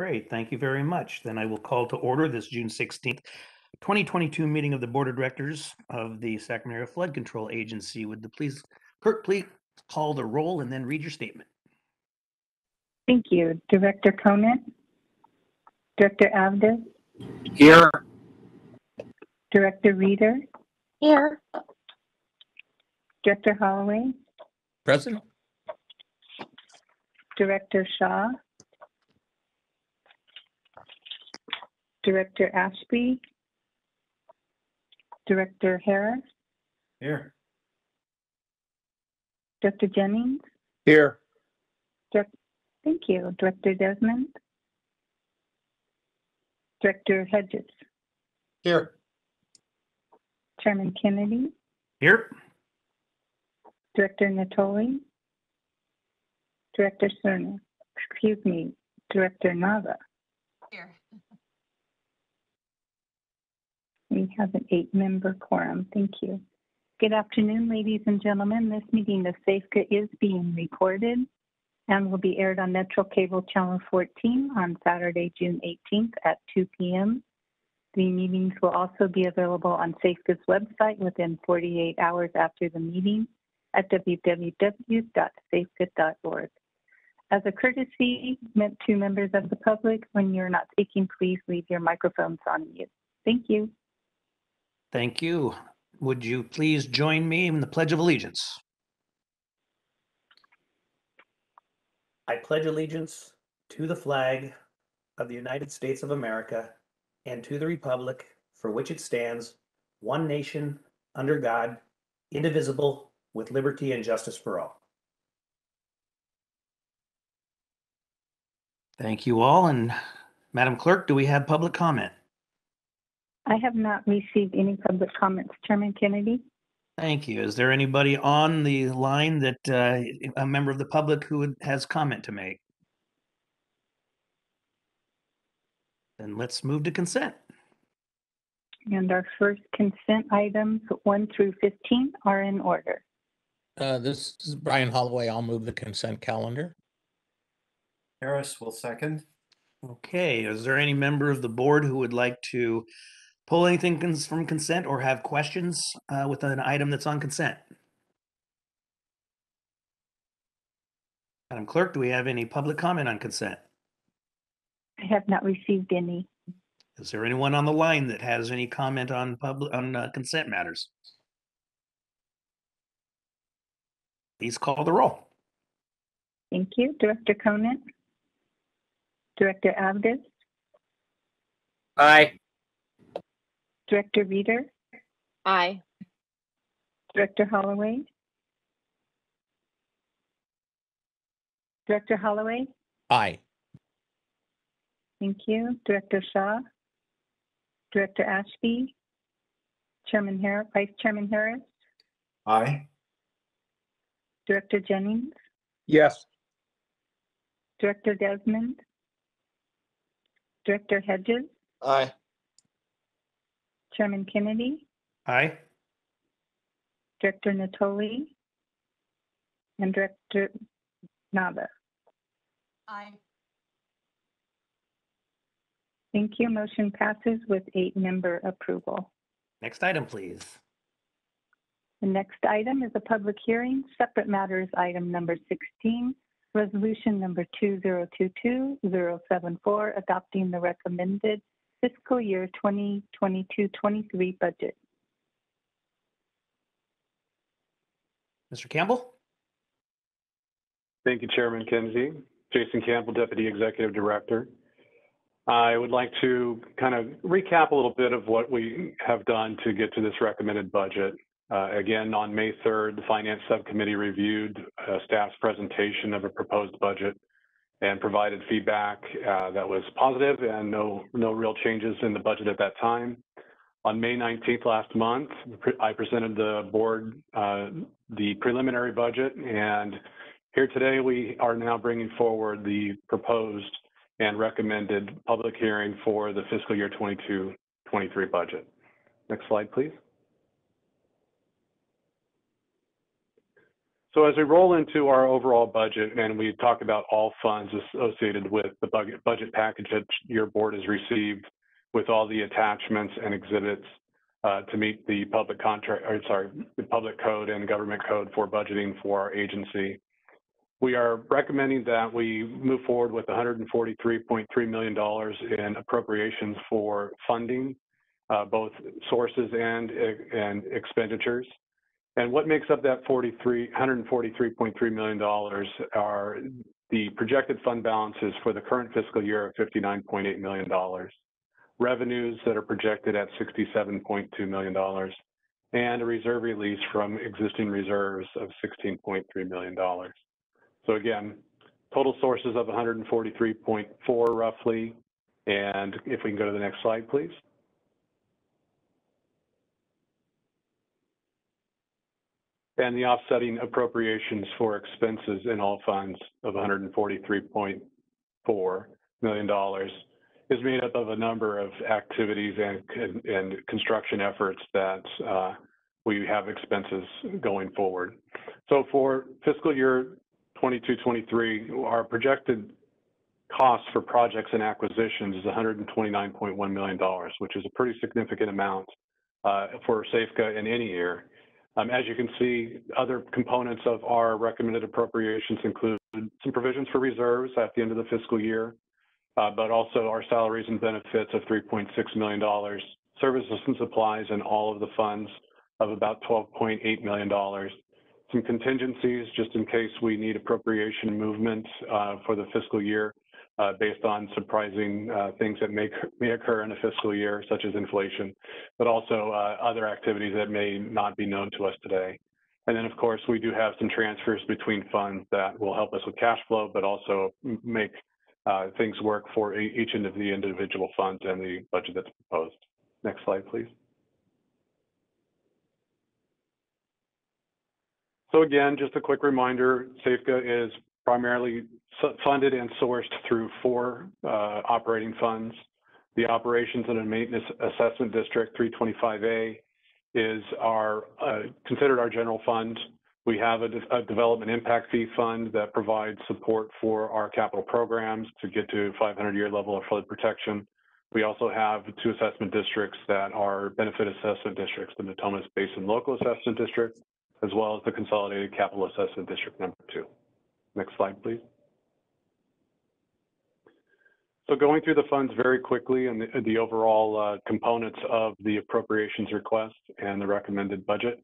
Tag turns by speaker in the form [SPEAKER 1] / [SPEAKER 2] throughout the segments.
[SPEAKER 1] Great, thank you very much. Then I will call to order this June 16th, 2022 meeting of the Board of Directors of the Sacramento Flood Control Agency. Would the clerk please call the roll and then read your statement?
[SPEAKER 2] Thank you. Director Conant? Director Avdes?
[SPEAKER 3] Here.
[SPEAKER 2] Director Reeder?
[SPEAKER 4] Here.
[SPEAKER 2] Director Holloway?
[SPEAKER 3] Present.
[SPEAKER 2] Director Shaw? Director Ashby? Director Harris?
[SPEAKER 1] Here.
[SPEAKER 2] Director Jennings?
[SPEAKER 3] Here.
[SPEAKER 2] Thank you. Director Desmond? Director Hedges?
[SPEAKER 3] Here.
[SPEAKER 2] Chairman Kennedy?
[SPEAKER 1] Here.
[SPEAKER 2] Director Natoli? Director Cerner? Excuse me, Director Nava?
[SPEAKER 4] Here.
[SPEAKER 2] We have an 8-member quorum. Thank you. Good afternoon, ladies and gentlemen. This meeting of SAFCA is being recorded and will be aired on Metro Cable Channel 14 on Saturday, June 18th at 2 p.m. The meetings will also be available on SAFCA's website within 48 hours after the meeting at www.safca.org. As a courtesy to members of the public, when you're not speaking, please leave your microphones on mute. Thank you.
[SPEAKER 1] Thank you. Would you please join me in the Pledge of Allegiance? I pledge allegiance to the flag of the United States of America and to the republic for which it stands, one nation, under God, indivisible, with liberty and justice for all. Thank you all. And Madam Clerk, do we have public comment?
[SPEAKER 2] I have not received any public comments, Chairman Kennedy.
[SPEAKER 1] Thank you. Is there anybody on the line that a member of the public who has comment to make? Then let's move to consent.
[SPEAKER 2] And our first consent items 1 through 15 are in order.
[SPEAKER 3] This is Brian Holloway. I'll move the consent calendar.
[SPEAKER 5] Harris will second.
[SPEAKER 1] Okay, is there any member of the board who would like to pull anything from consent or have questions with an item that's on consent? Madam Clerk, do we have any public comment on consent?
[SPEAKER 2] I have not received any.
[SPEAKER 1] Is there anyone on the line that has any comment on consent matters? Please call the roll.
[SPEAKER 2] Thank you. Director Conant? Director Avdes?
[SPEAKER 3] Aye.
[SPEAKER 2] Director Reeder?
[SPEAKER 4] Aye.
[SPEAKER 2] Director Holloway? Director Holloway?
[SPEAKER 3] Aye.
[SPEAKER 2] Thank you. Director Shaw? Director Ashby? Chairman Harris? Vice Chairman Harris?
[SPEAKER 5] Aye.
[SPEAKER 2] Director Jennings?
[SPEAKER 3] Yes.
[SPEAKER 2] Director Desmond? Director Hedges?
[SPEAKER 3] Aye.
[SPEAKER 2] Chairman Kennedy?
[SPEAKER 1] Aye.
[SPEAKER 2] Director Natoli? And Director Nava?
[SPEAKER 4] Aye.
[SPEAKER 2] Thank you. Motion passes with 8-member approval.
[SPEAKER 1] Next item, please.
[SPEAKER 2] The next item is a public hearing, separate matters, item number 16, resolution number 2022-074, adopting the recommended fiscal year 2022-23 budget.
[SPEAKER 1] Mr. Campbell?
[SPEAKER 6] Thank you, Chairman Kennedy. Jason Campbell, Deputy Executive Director. I would like to kind of recap a little bit of what we have done to get to this recommended budget. Again, on May 3rd, the Finance Subcommittee reviewed staff's presentation of a proposed budget and provided feedback that was positive and no real changes in the budget at that time. On May 19th last month, I presented the board the preliminary budget, and here today we are now bringing forward the proposed and recommended public hearing for the fiscal year 22-23 budget. Next slide, please. So as we roll into our overall budget and we talk about all funds associated with the budget package that your board has received with all the attachments and exhibits to meet the public code and government code for budgeting for our agency, we are recommending that we move forward with $143.3 million in appropriations for funding, both sources and expenditures. And what makes up that $143.3 million are the projected fund balances for the current fiscal year of $59.8 million, revenues that are projected at $67.2 million, and a reserve release from existing reserves of $16.3 million. So again, total sources of 143.4 roughly. And if we can go to the next slide, please. And the offsetting appropriations for expenses in all funds of $143.4 million is made up of a number of activities and construction efforts that we have expenses going forward. So for fiscal year 22-23, our projected cost for projects and acquisitions is $129.1 million, which is a pretty significant amount for SAFCA in any year. As you can see, other components of our recommended appropriations include some provisions for reserves at the end of the fiscal year, but also our salaries and benefits of $3.6 million, services and supplies in all of the funds of about $12.8 million, some contingencies just in case we need appropriation movement for the fiscal year based on surprising things that may occur in a fiscal year, such as inflation, but also other activities that may not be known to us today. And then, of course, we do have some transfers between funds that will help us with cash flow, but also make things work for each of the individual funds and the budget that's proposed. Next slide, please. So again, just a quick reminder, SAFCA is primarily funded and sourced through 4 operating funds. The Operations and Maintenance Assessment District 325A is considered our general fund. We have a development impact fee fund that provides support for our capital programs to get to 500-year level of flood protection. We also have 2 assessment districts that are benefit assessment districts, the Natomas Basin Local Assessment District, as well as the Consolidated Capital Assessment District number 2. Next slide, please. So going through the funds very quickly and the overall components of the appropriations request and the recommended budget.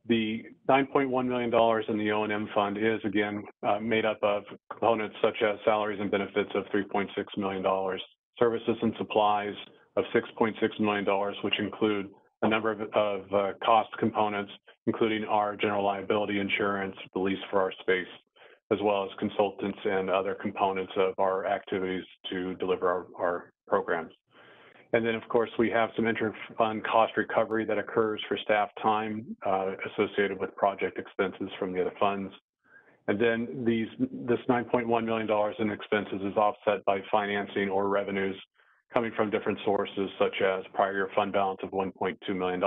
[SPEAKER 6] The $9.1 million in the O&M fund is, again, made up of components such as salaries and benefits of $3.6 million, services and supplies of $6.6 million, which include a number of cost components, including our general liability insurance, the lease for our space, as well as consultants and other components of our activities to deliver our programs. And then, of course, we have some inter-fund cost recovery that occurs for staff time associated with project expenses from the other funds. And then this $9.1 million in expenses is offset by financing or revenues coming from different sources, such as prior year fund balance of $1.2 million,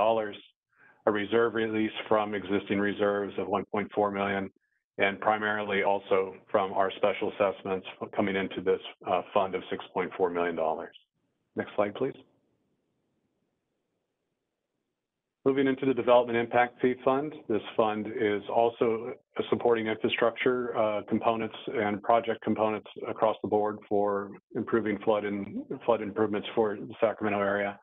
[SPEAKER 6] a reserve release from existing reserves of $1.4 million, and primarily also from our special assessments coming into this fund of $6.4 million. Next slide, please. Moving into the Development Impact Fee Fund. This fund is also supporting infrastructure components and project components across the board for improving flood improvements for the Sacramento area.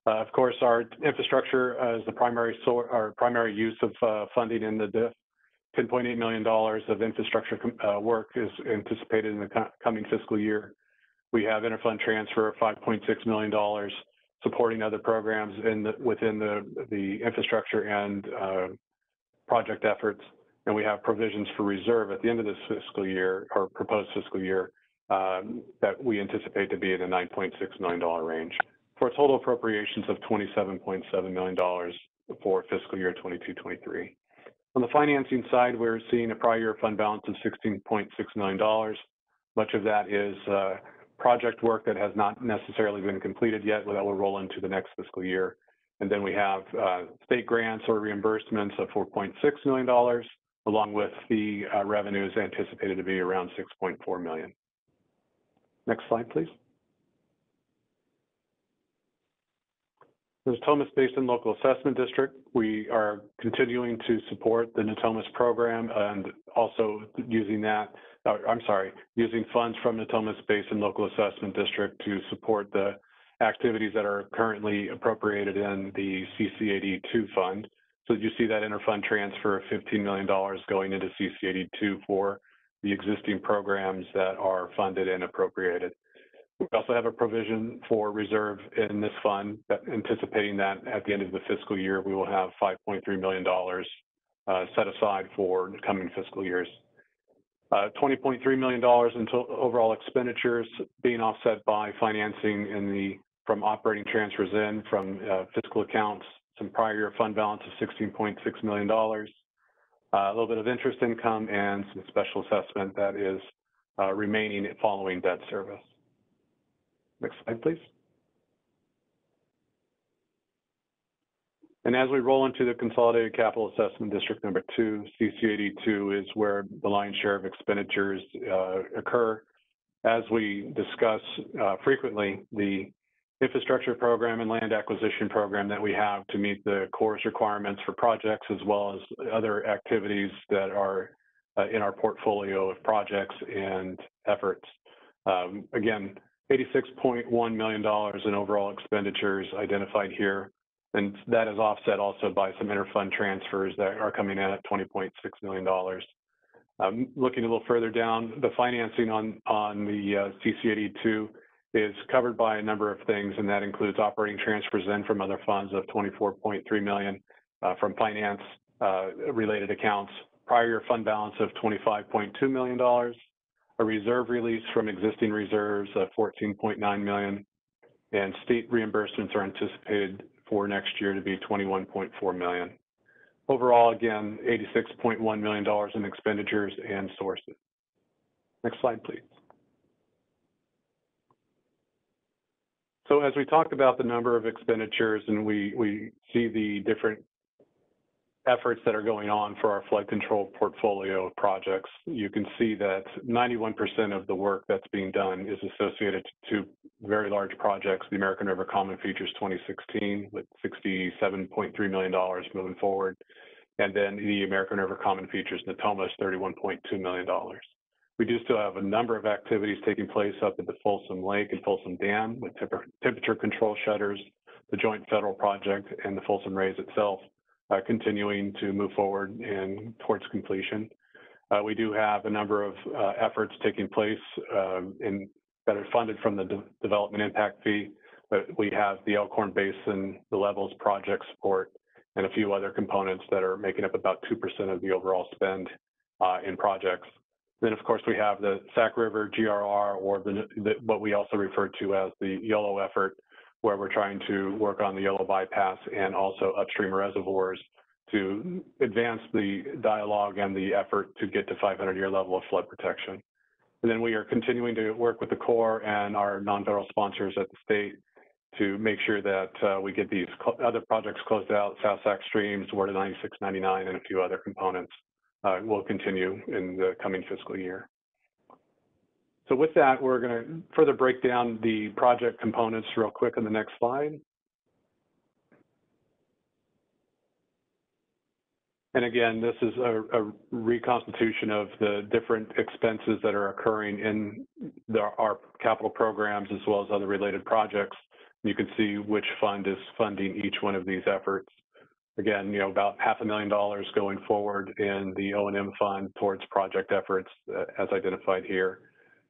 [SPEAKER 6] Of course, our infrastructure is the primary use of funding in the DIF. $10.8 million of infrastructure work is anticipated in the coming fiscal year. We have interfund transfer of $5.6 million supporting other programs within the infrastructure and project efforts. And we have provisions for reserve at the end of this fiscal year, or proposed fiscal year, that we anticipate to be in a $9.6 million range for a total appropriations of $27.7 million for fiscal year 22-23. On the financing side, we're seeing a prior year fund balance of $16.6 million. Much of that is project work that has not necessarily been completed yet, that will roll into the next fiscal year. And then we have state grants or reimbursements of $4.6 million, along with the revenues anticipated to be around $6.4 million. Next slide, please. The Natomas Basin Local Assessment District, we are continuing to support the Natomas program and also using using funds from Natomas Basin Local Assessment District to support the activities that are currently appropriated in the CC82 fund. So you see that interfund transfer of $15 million going into CC82 for the existing programs that are funded and appropriated. We also have a provision for reserve in this fund, anticipating that at the end of the fiscal year, we will have $5.3 million set aside for the coming fiscal years. $20.3 million in overall expenditures being offset by financing from operating transfers in from fiscal accounts, some prior year fund balance of $16.6 million, a little bit of interest income, and some special assessment that is remaining following debt service. Next slide, please. And as we roll into the Consolidated Capital Assessment District number 2, CC82 is where the lion's share of expenditures occur. As we discuss frequently, the infrastructure program and land acquisition program that we have to meet the Corps' requirements for projects, as well as other activities that are in our portfolio of projects and efforts. Again, $86.1 million in overall expenditures identified here, and that is offset also by some interfund transfers that are coming in at $20.6 million. Looking a little further down, the financing on the CC82 is covered by a number of things, and that includes operating transfers in from other funds of $24.3 million, from finance related accounts, prior year fund balance of $25.2 million, a reserve release from existing reserves of $14.9 million, and state reimbursements are anticipated for next year to be $21.4 million. Overall, again, $86.1 million in expenditures and sources. Next slide, please. So as we talked about the number of expenditures and we see the different efforts that are going on for our flood control portfolio of projects, you can see that 91% of the work that's being done is associated to very large projects, the American River Common Features 2016 with $67.3 million moving forward, and then the American River Common Features Natomas, $31.2 million. We do still have a number of activities taking place up at the Folsom Lake and Folsom Dam with temperature control shutters, the joint federal project, and the Folsom Raise itself, continuing to move forward and towards completion. We do have a number of efforts taking place that are funded from the development impact fee, but we have the Elkhorn Basin, the Levels project support, and a few other components that are making up about 2% of the overall spend in projects. Then, of course, we have the Sac River GRR, or what we also refer to as the Yellow effort, where we're trying to work on the Yellow bypass and also upstream reservoirs to advance the dialogue and the effort to get to 500-year level of flood protection. And then we are continuing to work with the Corps and our non-federal sponsors at the state to make sure that we get these other projects closed out. South Sac Streams, Ward 9699, and a few other components will continue in the coming fiscal year. So with that, we're going to further break down the project components real quick on the next slide. And again, this is a reconstitution of the different expenses that are occurring in our capital programs as well as other related projects. You can see which fund is funding each one of these efforts. Again, about $500,000 going forward in the O&M fund towards project efforts as identified here.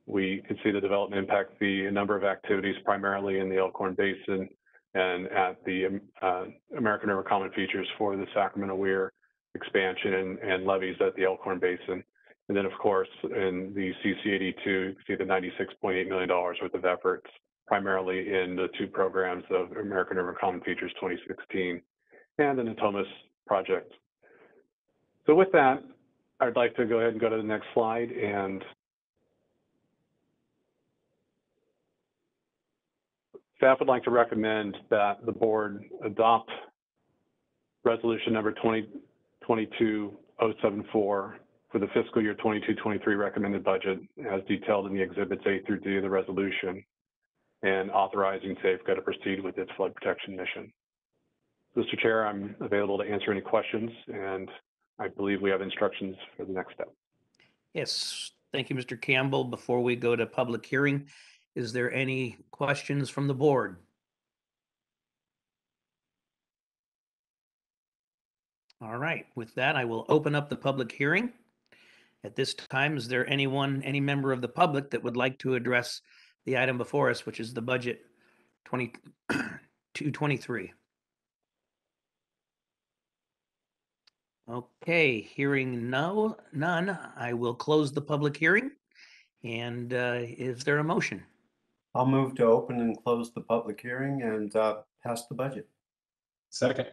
[SPEAKER 6] We can see the development impact fee, a number of activities primarily in the Elkhorn Basin and at the American River Common Features for the Sacramento Weir expansion and levees at the Elkhorn Basin. And then, of course, in the CC82, you can see the $96.8 million worth of efforts, primarily in the two programs of American River Common Features 2016 and the Natomas project. So with that, I'd like to go ahead and go to the next slide. And staff would like to recommend that the board adopt resolution number 2022-04 074 for the fiscal year 22-23 recommended budget as detailed in the exhibits A through D of the resolution, and authorizing SAFCA to proceed with its flood protection mission. Mr. Chair, I'm available to answer any questions, and I believe we have instructions for the next step.
[SPEAKER 1] Yes, thank you, Mr. Campbell. Before we go to public hearing, is there any questions from the board? All right, with that, I will open up the public hearing. At this time, is there any member of the public that would like to address the item before us, which is the budget 22-23? Okay, hearing none, I will close the public hearing. And is there a motion?
[SPEAKER 5] I'll move to open and close the public hearing and pass the budget.
[SPEAKER 7] Second.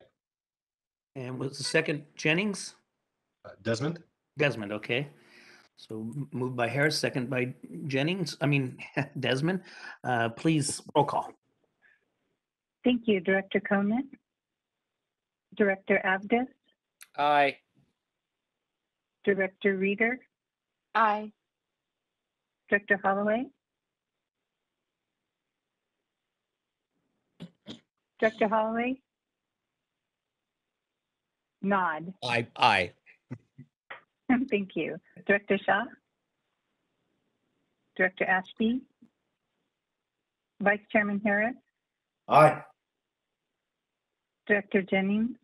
[SPEAKER 1] And was the second Jennings?
[SPEAKER 7] Desmond?
[SPEAKER 1] Desmond, okay. So moved by Harris, second by Desmond. Please, roll call.
[SPEAKER 2] Thank you, Director Cronin. Director Abdus,
[SPEAKER 3] Aye.
[SPEAKER 2] Director Reeder,
[SPEAKER 4] Aye.
[SPEAKER 2] Director Holloway, Director Holloway, nod.
[SPEAKER 3] Aye.
[SPEAKER 2] Thank you. Director Shaw, Director Ashby, Vice Chairman Harris,
[SPEAKER 5] Aye.
[SPEAKER 2] Director Jennings.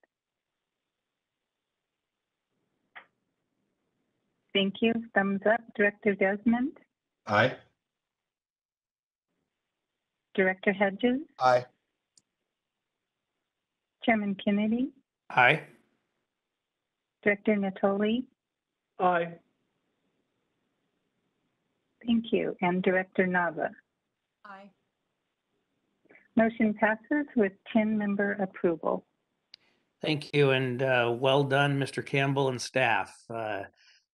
[SPEAKER 2] Thank you. Thumbs up. Director Desmond,
[SPEAKER 7] Aye.
[SPEAKER 2] Director Hedges,
[SPEAKER 7] Aye.
[SPEAKER 2] Chairman Kennedy,
[SPEAKER 1] Aye.
[SPEAKER 2] Director Natoli.
[SPEAKER 6] Aye.
[SPEAKER 2] Thank you. And Director Nava.
[SPEAKER 4] Aye.
[SPEAKER 2] Motion passes with 10-member approval.
[SPEAKER 1] Thank you, and well done, Mr. Campbell and staff.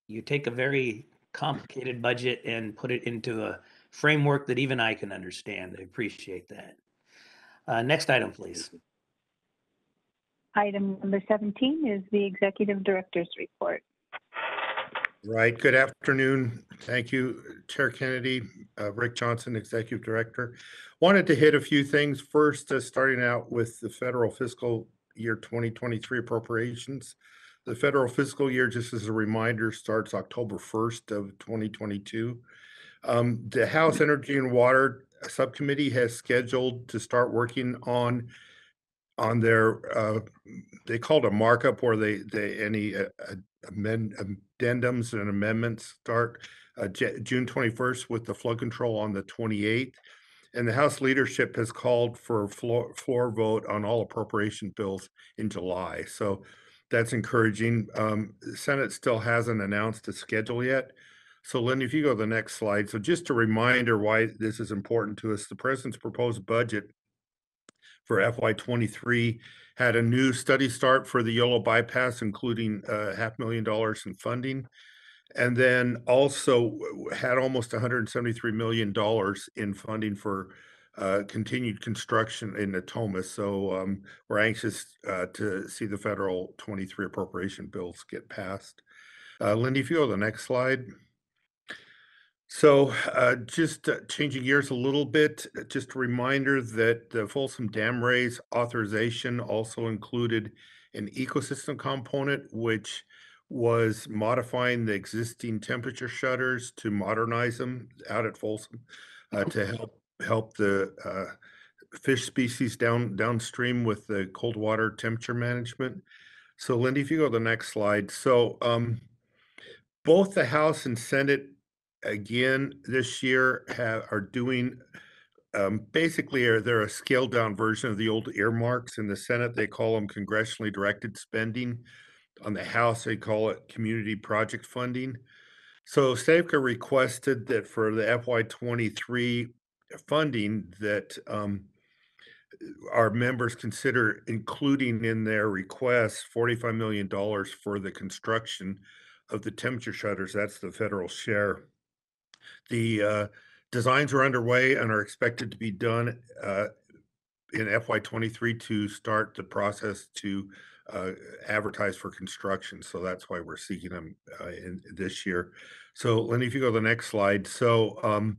[SPEAKER 1] You take a very complicated budget and put it into a framework that even I can understand. I appreciate that. Next item, please.
[SPEAKER 2] Item number 17 is the Executive Director's Report.
[SPEAKER 8] Right. Good afternoon. Thank you, Chair Kennedy. Rick Johnson, Executive Director. Wanted to hit a few things. First, starting out with the federal fiscal year 2023 appropriations. The federal fiscal year, just as a reminder, starts October 1st of 2022. The House Energy and Water Subcommittee has scheduled to start working on their, they call it a markup, where any addendums and amendments start June 21st with the flood control on the 28th. And the House leadership has called for a floor vote on all appropriation bills in July. So that's encouraging. The Senate still hasn't announced a schedule yet. So Linda, if you go to the next slide. So just a reminder why this is important to us. The president's proposed budget for FY23 had a new study start for the Yolo bypass, including $500,000 in funding. And then also had almost $173 million in funding for continued construction in Natoma. So we're anxious to see the federal 23 appropriation bills get passed. Lindy, if you go to the next slide. So just changing gears a little bit, just a reminder that the Folsom Dam raise authorization also included an ecosystem component, which was modifying the existing temperature shutters to modernize them out at Folsom to help the fish species downstream with the cold water temperature management. So Lindy, if you go to the next slide. So both the House and Senate again this year are doing basically they're a scaled down version of the old earmarks. In the Senate, they call them congressionally directed spending. On the House, they call it community project funding. So SAFCA requested that for the FY23 funding that our members consider including in their request $45 million for the construction of the temperature shutters. That's the federal share. The designs are underway and are expected to be done in FY23 to start the process to advertised for construction. So that's why we're seeking them in this year. So Lenny, if you go to the next slide. So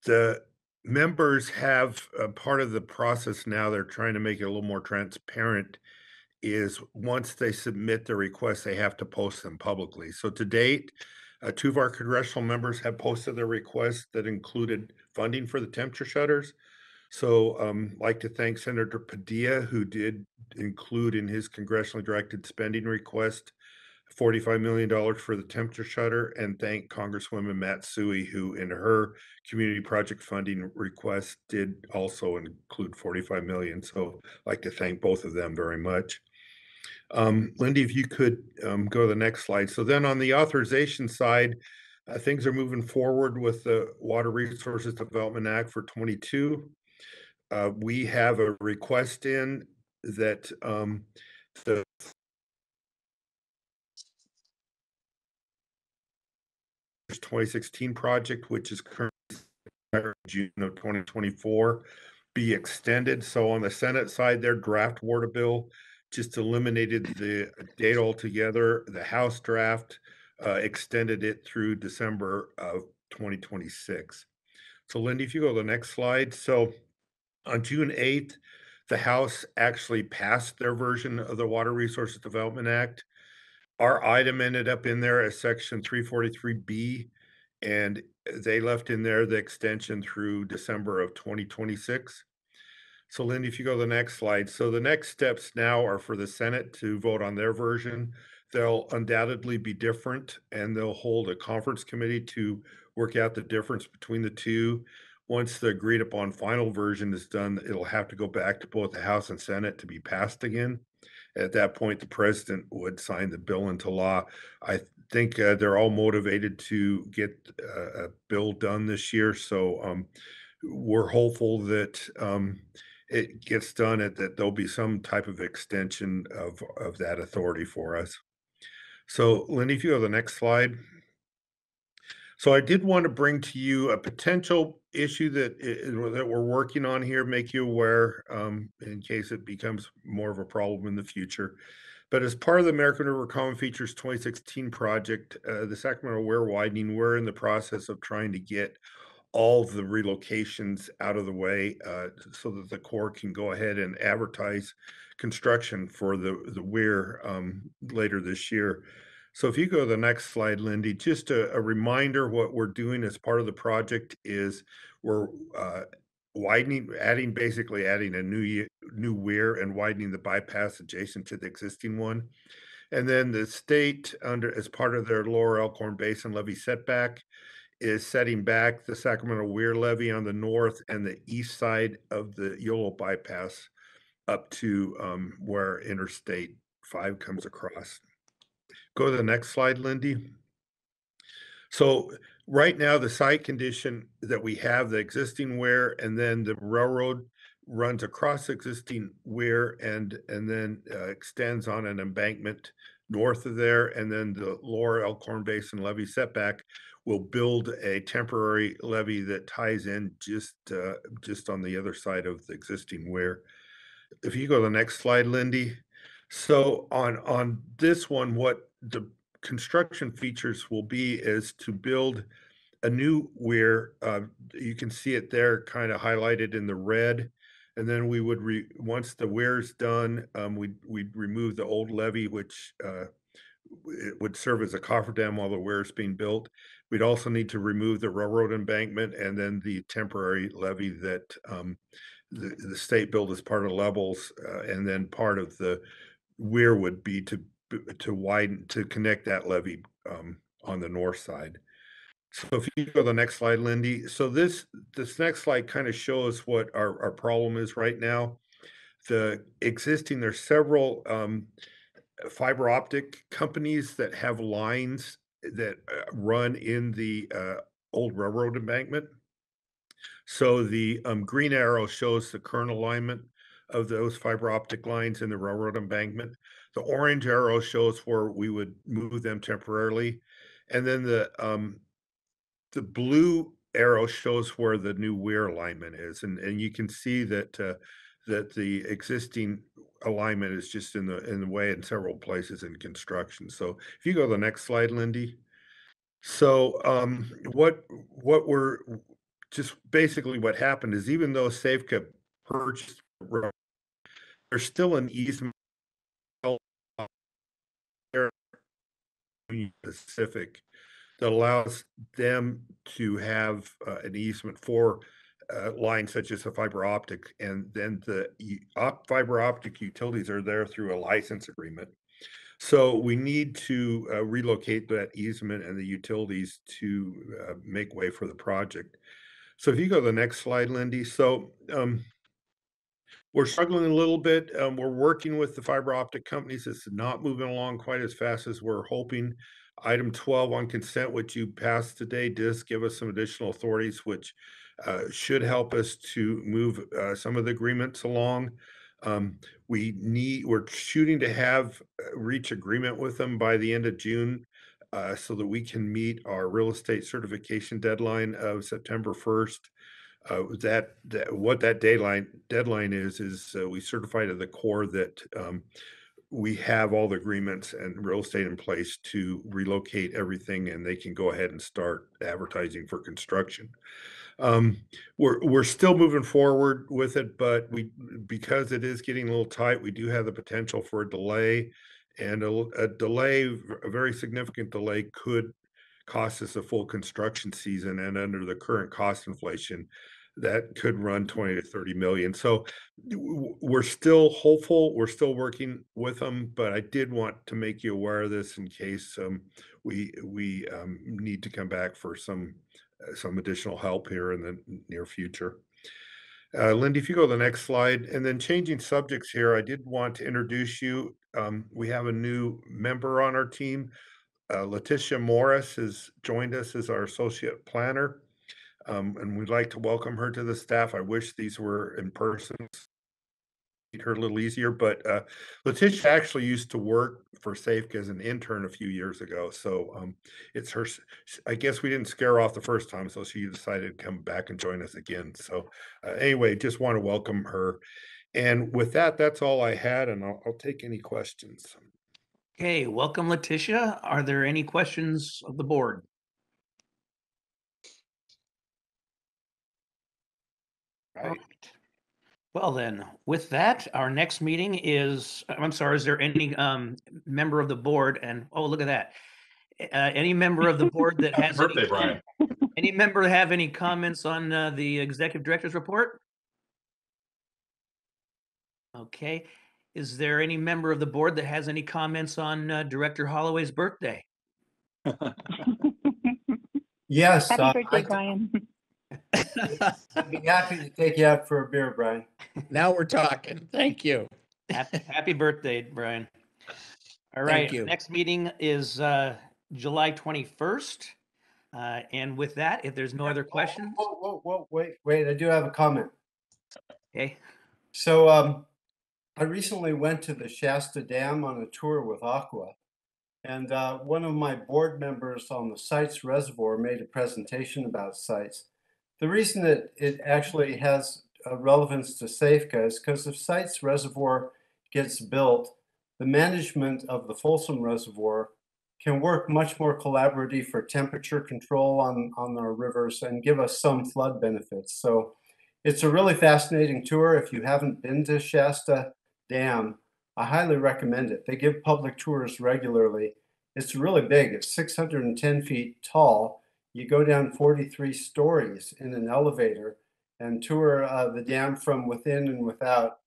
[SPEAKER 8] the members have part of the process now, they're trying to make it a little more transparent, is once they submit their requests, they have to post them publicly. So to date, two of our congressional members have posted their requests that included funding for the temperature shutters. So like to thank Senator Padilla, who did include in his congressionally directed spending request $45 million for the temperature shutter, and thank Congresswoman Matsui, who in her community project funding request did also include $45 million. So I'd like to thank both of them very much. Lindy, if you could go to the next slide. So then on the authorization side, things are moving forward with the Water Resources Development Act for 22. We have a request in that the 2016 project, which is currently June of 2024, be extended. So on the Senate side, their draft water bill just eliminated the date altogether. The House draft extended it through December of 2026. So Lindy, if you go to the next slide. So on June 8th, the House actually passed their version of the Water Resources Development Act. Our item ended up in there as section 343B, and they left in there the extension through December of 2026. So Lindy, if you go to the next slide. So the next steps now are for the Senate to vote on their version. They'll undoubtedly be different, and they'll hold a conference committee to work out the difference between the two. Once the agreed upon final version is done, it'll have to go back to both the House and Senate to be passed again. At that point, the president would sign the bill into law. I think they're all motivated to get a bill done this year. So we're hopeful that it gets done, that there'll be some type of extension of that authority for us. So Lindy, if you go to the next slide. So I did want to bring to you a potential issue that we're working on here, make you aware in case it becomes more of a problem in the future. But as part of the American River Common Features 2016 project, the Sacramento Weir widening, we're in the process of trying to get all the relocations out of the way so that the Corps can go ahead and advertise construction for the weir later this year. So if you go to the next slide, Lindy, just a reminder, what we're doing as part of the project is we're basically adding a new weir and widening the bypass adjacent to the existing one. And then the state, as part of their Lower Elkhorn Basin levee setback, is setting back the Sacramento Weir levee on the north and the east side of the Yolo bypass up to where Interstate 5 comes across. Go to the next slide, Lindy. So right now, the site condition that we have, the existing weir, and then the railroad runs across existing weir and then extends on an embankment north of there, and then the Lower Elkhorn Basin levee setback will build a temporary levee that ties in just on the other side of the existing weir. If you go to the next slide, Lindy. So on this one, what the construction features will be is to build a new weir. You can see it there kind of highlighted in the red. And then we would, once the weir's done, we'd remove the old levee, which it would serve as a cofferdam while the weir is being built. We'd also need to remove the railroad embankment and then the temporary levee that the state built as part of levels, and then part of the weir would be to widen, to connect that levee on the north side. So if you go to the next slide, Lindy. So this next slide kind of shows what our problem is right now. There's several fiber optic companies that have lines that run in the old railroad embankment. So the green arrow shows the current alignment of those fiber optic lines in the railroad embankment. The orange arrow shows where we would move them temporarily. And then the blue arrow shows where the new weir alignment is. And you can see that that the existing alignment is just in the way in several places in construction. So if you go to the next slide, Lindy. So what we're just basically what happened is even though SAFCA purchased the road, there's still an easement there in Union Pacific that allows them to have an easement for lines such as a fiber optic, and then the fiber optic utilities are there through a license agreement. So we need to relocate that easement and the utilities to make way for the project. So if you go to the next slide, Lindy. So we're struggling a little bit. We're working with the fiber optic companies. It's not moving along quite as fast as we're hoping. Item 12 on consent, which you passed today, does give us some additional authorities, which should help us to move some of the agreements along. We're shooting to have reach agreement with them by the end of June, so that we can meet our real estate certification deadline of September 1st. What that deadline is we certify to the core that we have all the agreements and real estate in place to relocate everything, and they can go ahead and start advertising for construction. We're still moving forward with it, but because it is getting a little tight, we do have the potential for a delay, and a very significant delay could cost us a full construction season, and under the current cost inflation, that could run 20 to 30 million. So we're still hopeful. We're still working with them, but I did want to make you aware of this in case we need to come back for some additional help here in the near future. Lindy, if you go to the next slide, and then changing subjects here, I did want to introduce you. We have a new member on our team. Leticia Morris has joined us as our associate planner, and we'd like to welcome her to the staff. I wish these were in person, made her a little easier, but Leticia actually used to work for SAFCA as an intern a few years ago. So it's her, I guess we didn't scare her off the first time, so she decided to come back and join us again. So anyway, just want to welcome her. And with that, that's all I had, and I'll take any questions.
[SPEAKER 1] Okay, welcome, Leticia. Are there any questions of the board?
[SPEAKER 8] Right.
[SPEAKER 1] Well then, with that, our next meeting is, I'm sorry, is there any member of the board, and oh, look at that. Any member of the board that has
[SPEAKER 7] Happy birthday, Brian.
[SPEAKER 1] any member have any comments on the executive director's report? Okay. Is there any member of the board that has any comments on Director Holloway's birthday?
[SPEAKER 5] Yes.
[SPEAKER 2] Happy birthday, Brian.
[SPEAKER 5] I'd be happy to take you out for a beer, Brian.
[SPEAKER 3] Now we're talking. Thank you.
[SPEAKER 1] Happy birthday, Brian. All
[SPEAKER 3] Thank
[SPEAKER 1] right,
[SPEAKER 3] you.
[SPEAKER 1] next meeting is July 21st. And with that, if there's no other questions,
[SPEAKER 5] Whoa, wait, I do have a comment.
[SPEAKER 1] okay.
[SPEAKER 5] So I recently went to the Shasta Dam on a tour with Aqua, and one of my board members on the Sites Reservoir made a presentation about sites. The reason that it actually has relevance to SAFCA is because if Sites Reservoir gets built, the management of the Folsom Reservoir can work much more collaboratively for temperature control on our rivers and give us some flood benefits. So it's a really fascinating tour. If you haven't been to Shasta Dam, I highly recommend it. They give public tours regularly. It's really big. It's 610 feet tall. You go down 43 stories in an elevator and tour the dam from within and without.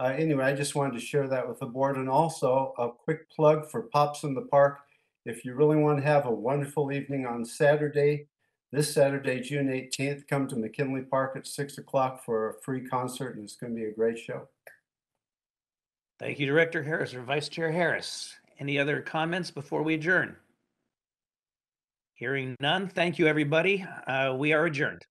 [SPEAKER 5] Anyway, I just wanted to share that with the board, and also a quick plug for Pops in the Park. If you really want to have a wonderful evening on Saturday, this Saturday, June 18th, come to McKinley Park at 6 o'clock for a free concert, and it's going to be a great show.
[SPEAKER 1] Thank you, Director Harris or Vice Chair Harris. Any other comments before we adjourn? Hearing none, thank you, everybody. We are adjourned.